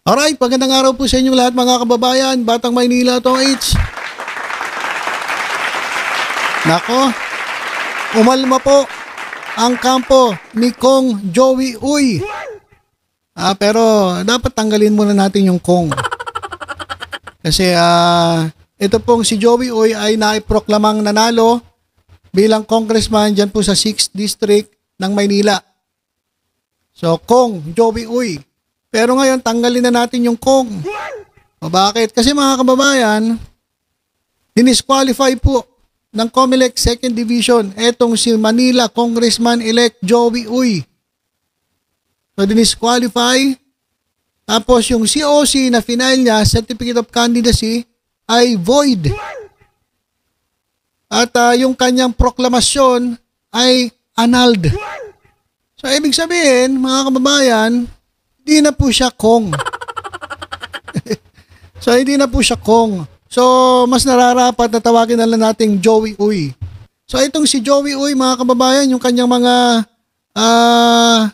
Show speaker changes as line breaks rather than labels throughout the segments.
Alright, magandang araw po sa inyong lahat mga kababayan. Batang Maynila to H. Nako, umalma po ang kampo ni Kong Joey Uy. Pero dapat tanggalin muna natin yung Kong. Kasi ito pong si Joey Uy ay naiproklamang nanalo bilang congressman dyan po sa 6th District ng Maynila. So, Kong Joey Uy. Pero ngayon, tanggalin na natin yung Kong. O bakit? Kasi mga kababayan, dinisqualify po ng COMELEC 2nd Division etong si Manila Congressman-elect Joey Uy. So, dinisqualify. Tapos yung COC na final niya, Certificate of Candidacy, ay void. At yung kanyang proklamasyon ay annulled. So, ibig sabihin, mga kababayan, hindi na po siya Kong. So, hindi na po siya Kong. So, mas nararapat na tawagin na lang nating Joey Uy. So, itong si Joey Uy, mga kababayan, yung kanyang mga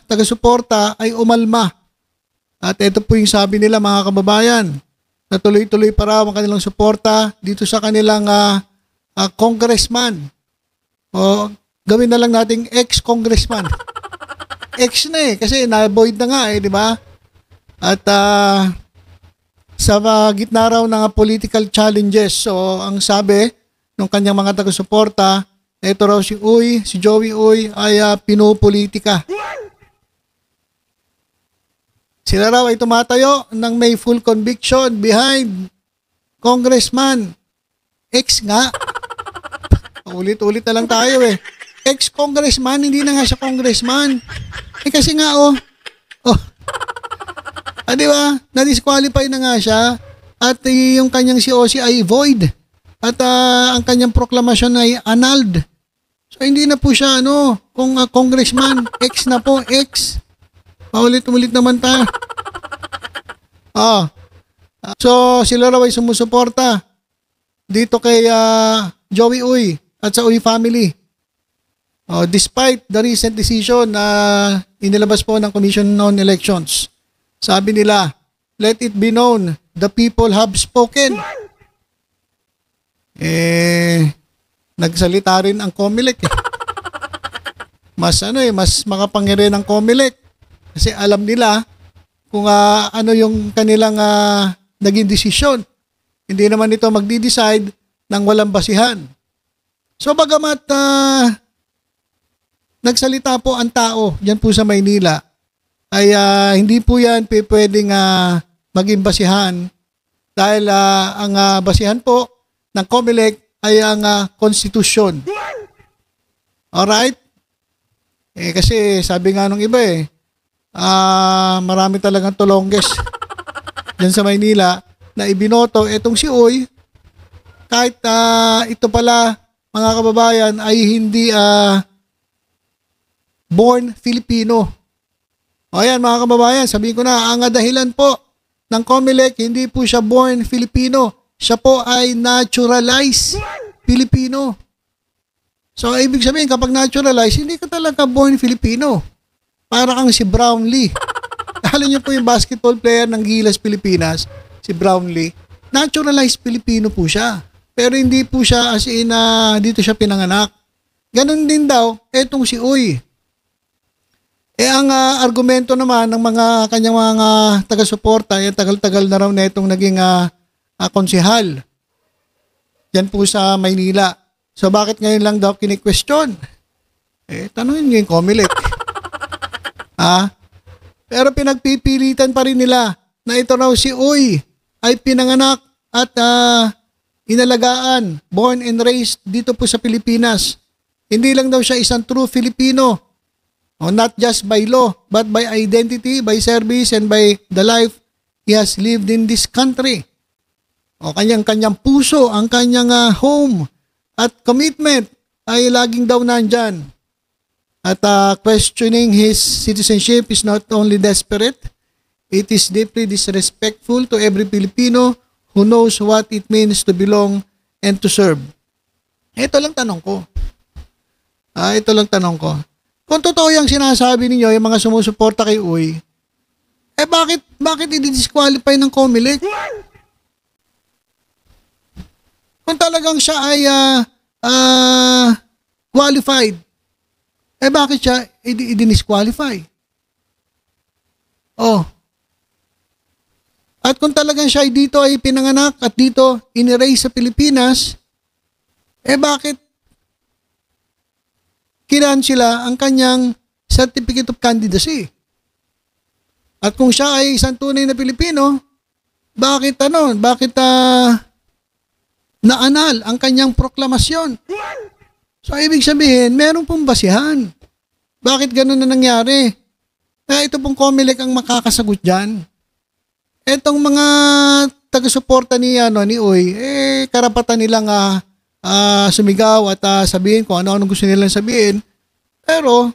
taga-suporta ay umalma. At ito po yung sabi nila, mga kababayan, na tuloy-tuloy pa raw ang kanilang suporta dito sa kanilang congressman. O, gawin na lang nating ex-congressman. Ex na kasi na-void na nga di ba? At sa gitna raw ng political challenges, so ang sabi ng kanyang mga taga-suporta, ito raw si Joey Uy ay pinopolitika. Sila raw ay tumatayo ng may full conviction behind congressman. Ex nga. Ulit-ulit na lang tayo ex-congressman, hindi na nga siya congressman. Kasi nga di ba? Na-disqualify na nga siya at yung kanyang COC ay void at ang kanyang proklamasyon ay annulled. So hindi na po siya kung congressman, ex na po, ex. Paulit-ulit naman tayo. So sila raw ay sumusuporta dito kay Joey Uy at sa Uy family. Despite the recent decision na inilabas po ng Commission on Elections, sabi nila, let it be known, the people have spoken. Nagsalita rin ang COMELEC. Mas makapangyarihan ang COMELEC. Kasi alam nila kung ano yung kanilang naging desisyon. Hindi naman ito magdi-decide ng walang basihan. So bagamat nagsalita po ang tao dyan po sa Maynila, ay hindi po yan pwedeng maging basihan dahil ang basihan po ng COMELEC ay ang konstitusyon. Alright? Kasi sabi nga nung iba marami talagang tulongges dyan sa Maynila na ibinoto etong si Uy kahit ito pala mga kababayan ay hindi born Filipino. Ayan mga kababayan, sabihin ko na, ang dahilan po ng COMELEC, hindi po siya born Filipino. Siya po ay naturalized Filipino. So, ibig sabihin, kapag naturalized, hindi ka talaga born Filipino. Para kang si Brownlee. Alam niyo po yung basketball player ng Gilas, Pilipinas, si Brownlee. Naturalized Filipino po siya. Pero hindi po siya as in dito siya pinanganak. Ganon din daw, etong si Uy. Ang argumento naman ng mga kanyang mga taga-suporta, tagal-tagal na raw na itong naging konsehal dyan po sa Maynila. So bakit ngayon lang daw kini-question? Tanungin nyo yung COMELEC. Pero pinagpipilitan pa rin nila na ito raw si Uy ay pinanganak at inalagaan, born and raised dito po sa Pilipinas. Hindi lang daw siya isang true Filipino. Not just by law, but by identity, by service, and by the life he has lived in this country. Kanyang puso, ang kanyang home at commitment ay laging daw nandyan. At questioning his citizenship is not only desperate, it is deeply disrespectful to every Filipino who knows what it means to belong and to serve. Ito lang tanong ko. Kung totoo yung sinasabi ninyo, yung mga sumusuporta kay Uy, bakit i-disqualify ng COMELEC? Kung talagang siya ay qualified, bakit siya i-disqualify? Oh. At kung talagang siya ay dito ay pinanganak at dito iniraise sa Pilipinas, bakit kinansela ang kanyang Certificate of Candidacy? At kung siya ay isang tunay na Pilipino, bakit naanal ang kanyang proklamasyon? So, ibig sabihin, meron pong basihan. Bakit ganun na nangyari? Ito pong COMELEC ang makakasagot dyan. Etong mga taga-suporta ni Uy, karapatan nilang sumigaw at sabihin kung ano gusto nilang sabihin. Pero,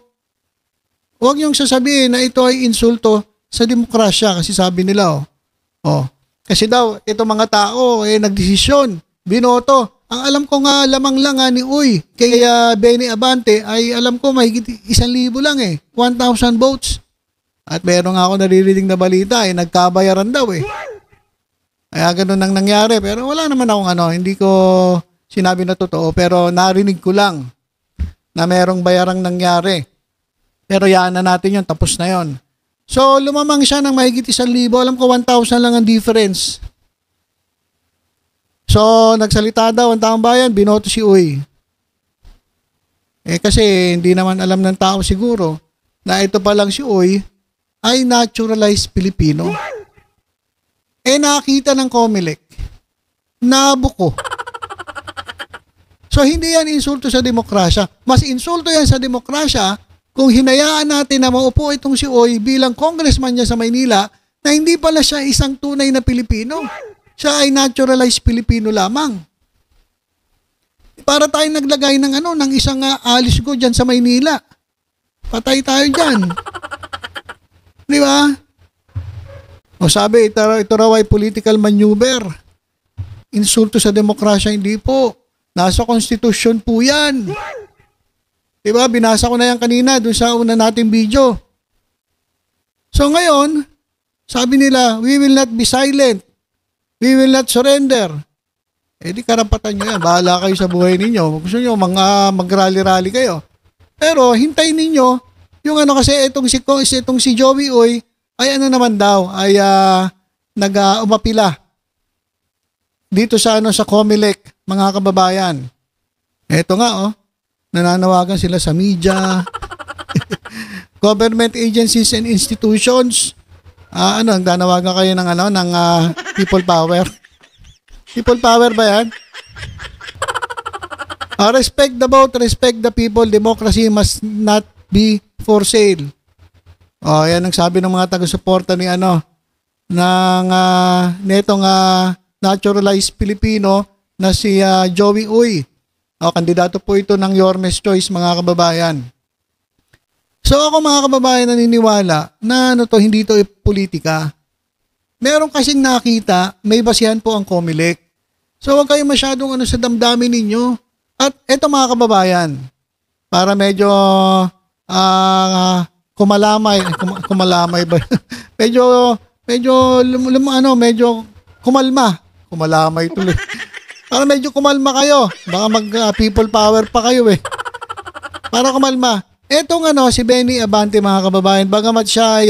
huwag niyong sasabihin na ito ay insulto sa demokrasya kasi sabi nila, kasi daw, itong mga tao, nagdesisyon, binoto. Ang alam ko nga, lamang lang ni Uy, kay Benny Abante, ay alam ko mahigit 1,000 lang 1,000 votes. At meron nga ako naririnig na balita, nagkabayaran daw Kaya ganun ang nangyari. Pero wala naman akong hindi ko sinabi na totoo, pero narinig ko lang na merong bayarang nangyari. Pero yaan na natin yun, tapos na yun. So, lumamang siya ng mahigit 1,000. Alam ko 1,000 lang ang difference. So, nagsalita daw ang taong bayan, binoto si Uy. Kasi hindi naman alam ng tao siguro na ito pa lang si Uy ay naturalized Pilipino. Nakita ng COMELEC, nabuko. So, hindi yan insulto sa demokrasya. Mas insulto yan sa demokrasya kung hinayaan natin na maupo itong si Uy bilang congressman niya sa Maynila na hindi pala siya isang tunay na Pilipino. Siya ay naturalized Pilipino lamang. Para tayo naglagay ng ng isang alis ko dyan sa Maynila. Patay tayo dyan. Di ba? O sabi, ito raw ay political maneuver. Insulto sa demokrasya, hindi po. Nasa konstitusyon po yan. Di ba? Binasa ko na yan kanina doon sa una nating video. So ngayon, sabi nila, we will not be silent. We will not surrender. Di karapatan nyo yan. Bahala kayo sa buhay ninyo. Gusto nyo mag-rally-rally kayo. Pero hintayin ninyo yung kasi itong si Joey Uy ay naman daw ay umapila dito sa sa COMELEC, mga kababayan. Eto nga nananawagan sila sa media, government agencies and institutions. Nanawagan kayo ng people power. People power ba yan? Respect the vote, respect the people. Democracy must not be for sale. Yan ang sabi ng mga taga-suporta ni netong naturalized Filipino na si Joey Uy. Kandidato po ito ng Yormes Choice, mga kababayan. So ako, mga kababayan, naniniwala na hindi ito politika. Meron kasing nakita, may basihan po ang COMELEC. So huwag kayo masyadong sa damdamin ninyo. At eto, mga kababayan, para medyo kumalamay ba? medyo kumalma. Kumalamay tuloy. Para medyo kumalma kayo. Baka people power pa kayo Para kumalma. Etong si Benny Abante, mga kababayan, bagamat siya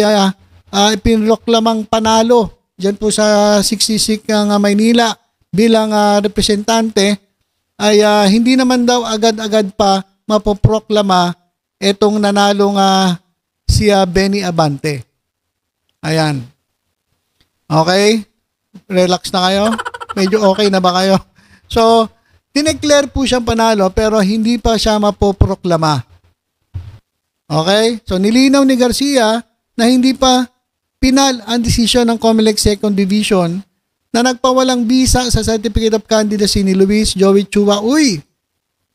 ay pinroklamang panalo diyan po sa 66 ng Maynila bilang representante, ay hindi naman daw agad-agad pa mapoproklama etong nanalo si Benny Abante. Ayan. Okay? Relax na kayo? Medyo okay na ba kayo? So, dineclare po siyang panalo pero hindi pa siya mapoproklama. Okay? So, nilinaw ni Garcia na hindi pa pinal ang desisyon ng COMELEC Second Division na nagpawalang bisa sa Certificate of Candidacy ni Luis Joey Chua Uy.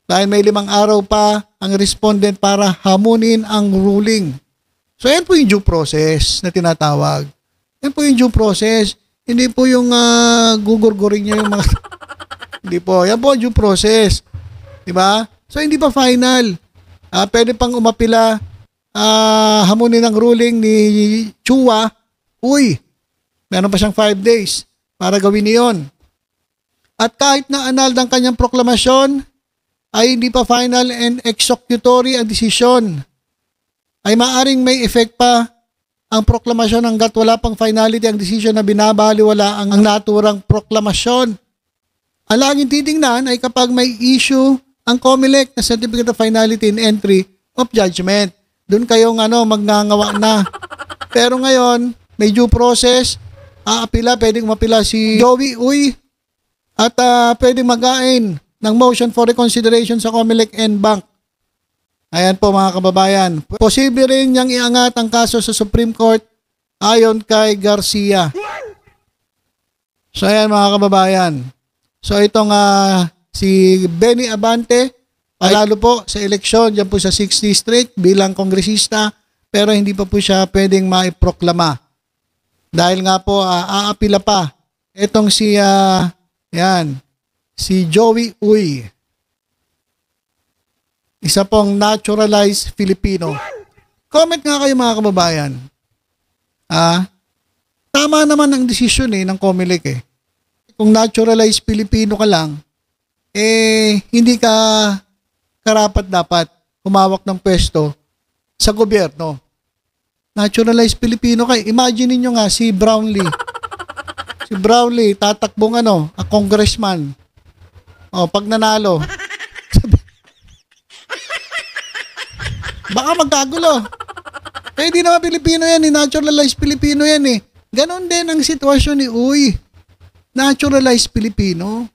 Dahil may 5 araw pa ang respondent para hamunin ang ruling. So, yan po yung due process na tinatawag. Yan po yung due process. Hindi po yung gugurgurin niya yung mga... Hindi po. Yan po due process. Diba? So, hindi pa final. Pwede pang umapila, hamunin ang ruling ni Chua Uy, meron pa siyang 5 days para gawin iyon. At kahit na annulled ang kanyang proklamasyon, ay hindi pa final and executory ang desisyon, ay maaring may effect pa ang proklamasyon hanggat wala pang finality ang desisyon na binabaliwala ang naturang proklamasyon. Ang laging titingnan ay kapag may issue ang COMELEC na Certificate of Finality and Entry of Judgment. Doon kayong magngangawa na. Pero ngayon, may due process, pwedeng umapila si Joey Uy at pwedeng mag-ain ng motion for reconsideration sa COMELEC and Bank. Ayan po mga kababayan. Posible rin niyang iangat ang kaso sa Supreme Court ayon kay Garcia. So ayan mga kababayan. So itong si Benny Abante, palalo po sa eleksyon dyan po sa 6th District bilang kongresista, pero hindi pa po siya pwedeng maiproklama. Dahil nga po aapila pa. Itong si Joey Uy. Isa pong naturalized Filipino. Comment nga kayo mga kababayan. Tama naman ang desisyon ng COMELEC . Kung naturalized Filipino ka lang, hindi ka karapat dapat humawak ng pwesto sa gobyerno. Naturalized Filipino ka. Imagine niyo nga si Brownlee. Si Brownlee, tatakbong a congressman. Pag nanalo, baka magkagulo. Hindi naman Pilipino yan, naturalized Pilipino yan . Ganon din ang sitwasyon ni Uy. Naturalized Pilipino.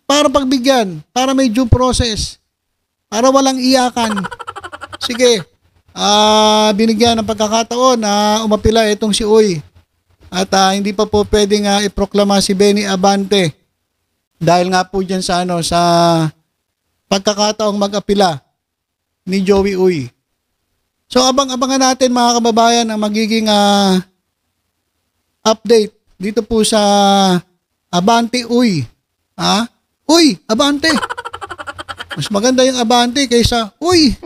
Para pagbigyan, para may due process, para walang iyakan. Sige, binigyan ng pagkakataon na umapila itong si Uy. At hindi pa po pwedeng iproklama si Benny Abante. Dahil nga po dyan sa pagkakataong mag-apila ni Joey Uy. So abang-abangan natin mga kababayan ang magiging update dito po sa Abante Uy. Uy, Abante. Mas maganda yung Abante kaysa Uy.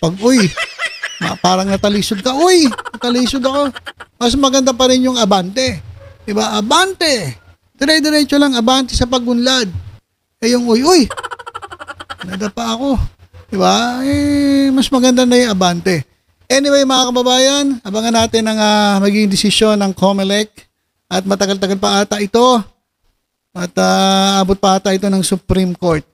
Pag Uy, parang natalisod ka. Uy, natalisod ako. Mas maganda pa rin yung Abante. Diba? Abante. Dire-diretso lang, Abante sa pagunlad. Yung Uy, nadapa ako. Diba? Mas maganda na yung Abante. Anyway, mga kababayan, abangan natin ang magiging desisyon ng COMELEC. At matagal-tagal pa ata ito. At abot pa ata ito ng Supreme Court.